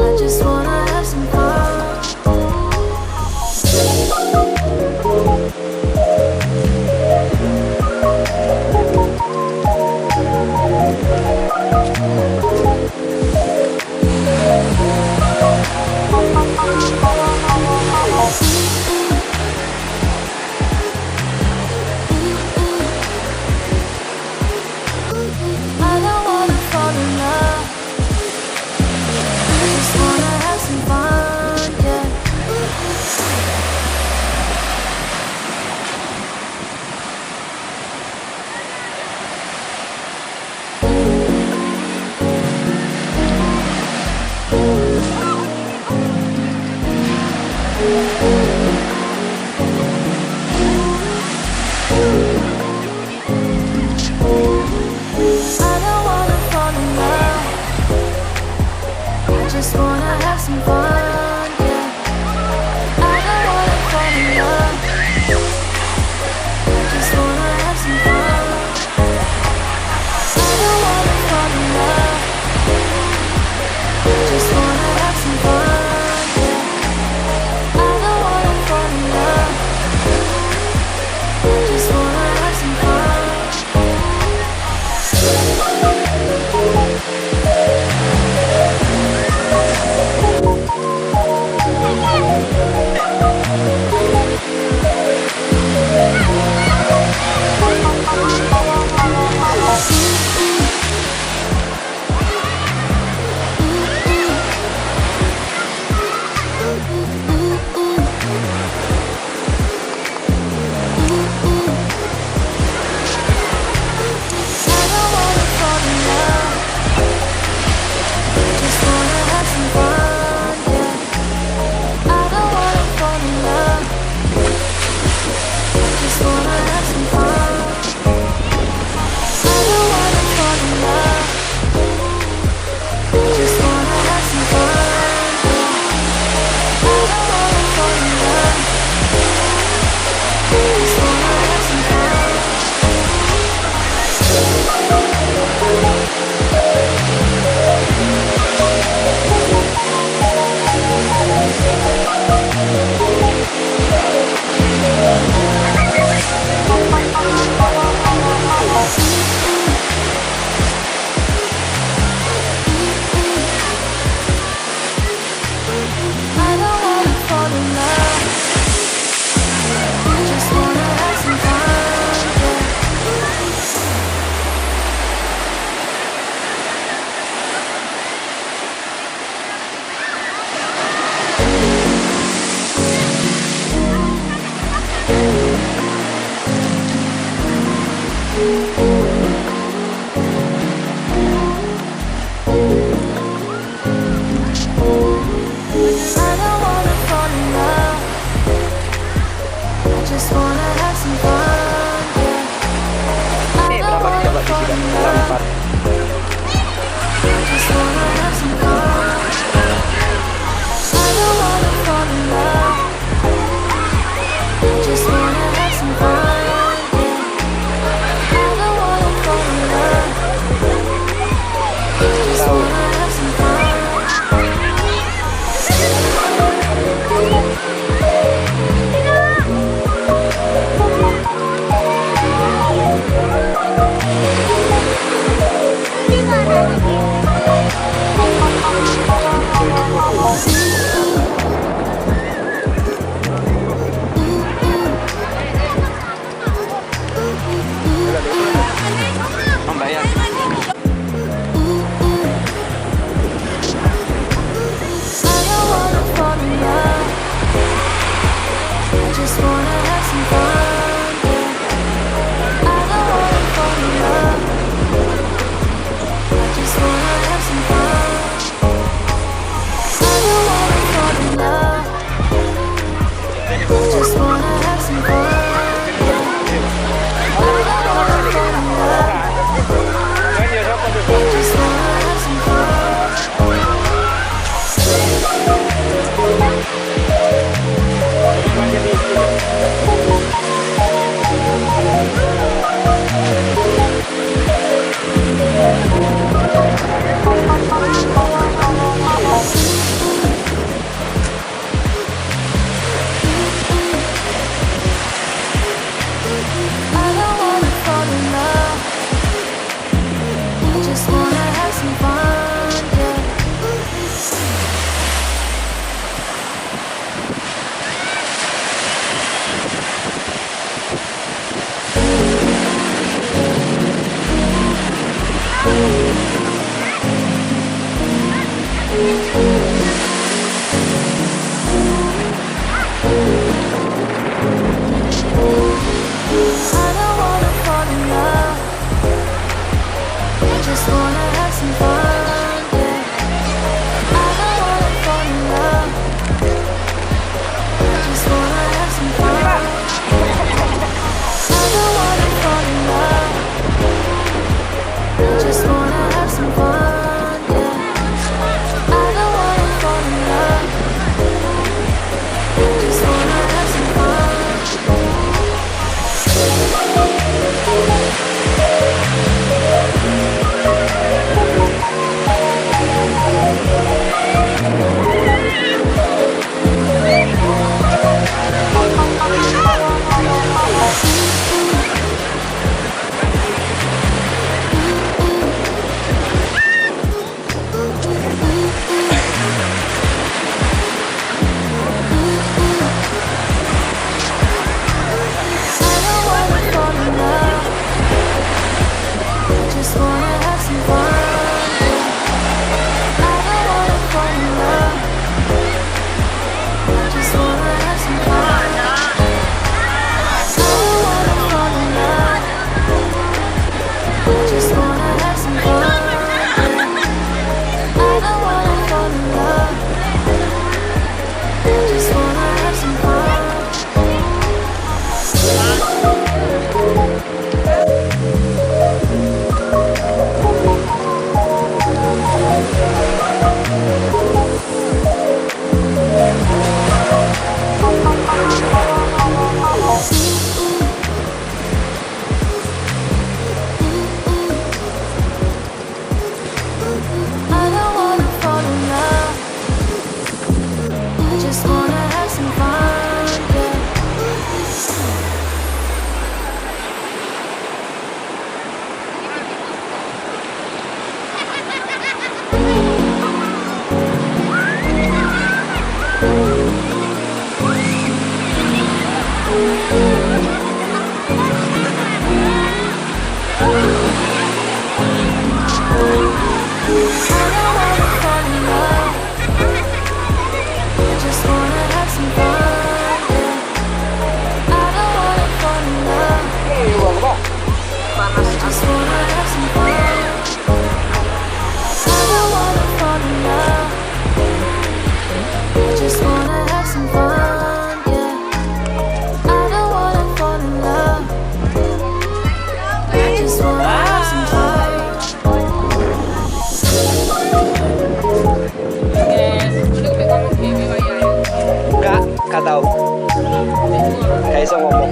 I just wanna have some fun. I don't wanna fall in love. I just wanna have some fun, yeah. I don't wanna fall in love. I just wanna have some fun, yeah. I don't wanna fall in love. I just wanna have some fun. I don't wanna fall in love. I just wanna have some fun, yeah. I don't wanna fall in love. I just wanna have some fun.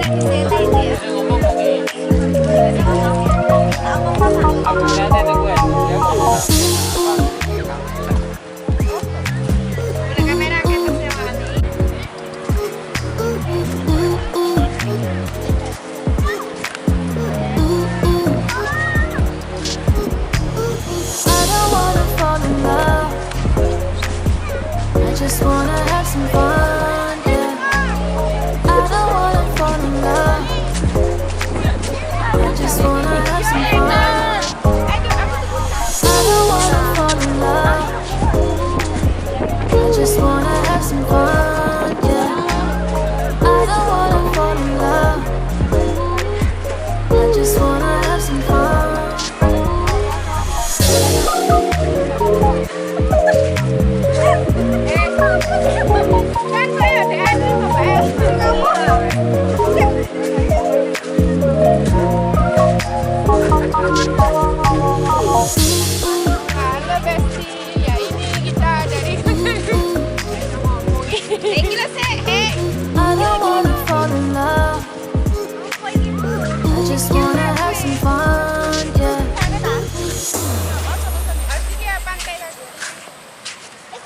I don't wanna fall in love. I just wanna have some fun, yeah. I don't wanna fall in love. I just wanna have some fun. I don't wanna fall in love. I just wanna have some fun, yeah. I don't wanna fall in love. I just wanna have some fun. Halo Besti, ya ini kita dari gila sih, I don't wanna fall in love. I just wanna have some fun, yeah. Asik ya pantai tadi. I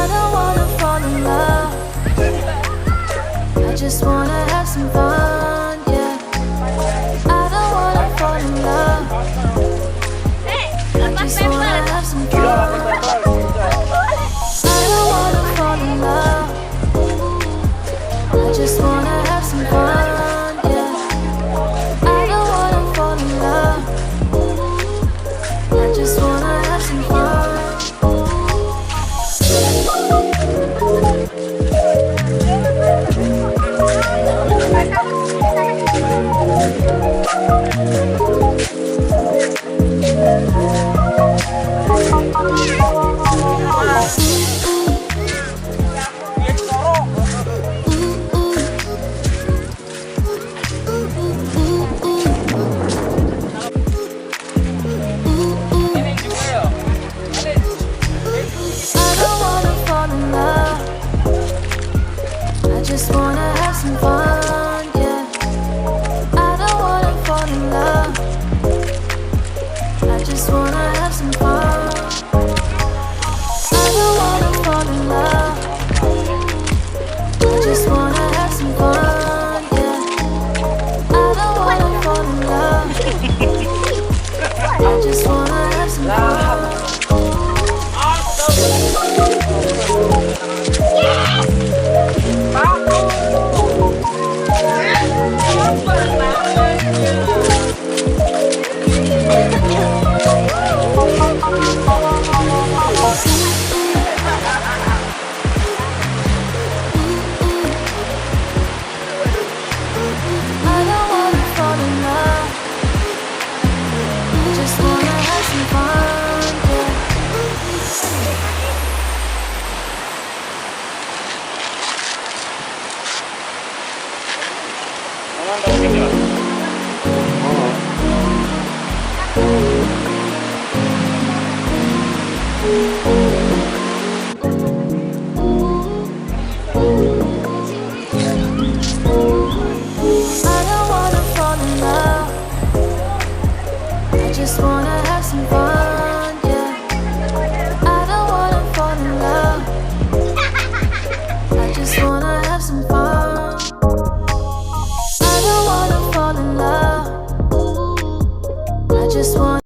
don't wanna fall in love. I just wanna have some fun, yeah. I don't wanna fall in love. I just wanna have some fun. I don't wanna fall in love. I just wanna have some fun, yeah. I don't wanna fall in love. I just wanna have some fun. I don't wanna fall in love. I just wanna have some fun, yeah. I don't wanna fall in love. I just wanna have some fun. I don't wanna fall in love. I just wanna have some fun, yeah. I don't wanna fall in love. I just wanna have some fun. I don't wanna fall in love. I just wanna have some fun, yeah. I don't wanna fall in love. I just wanna have some fun.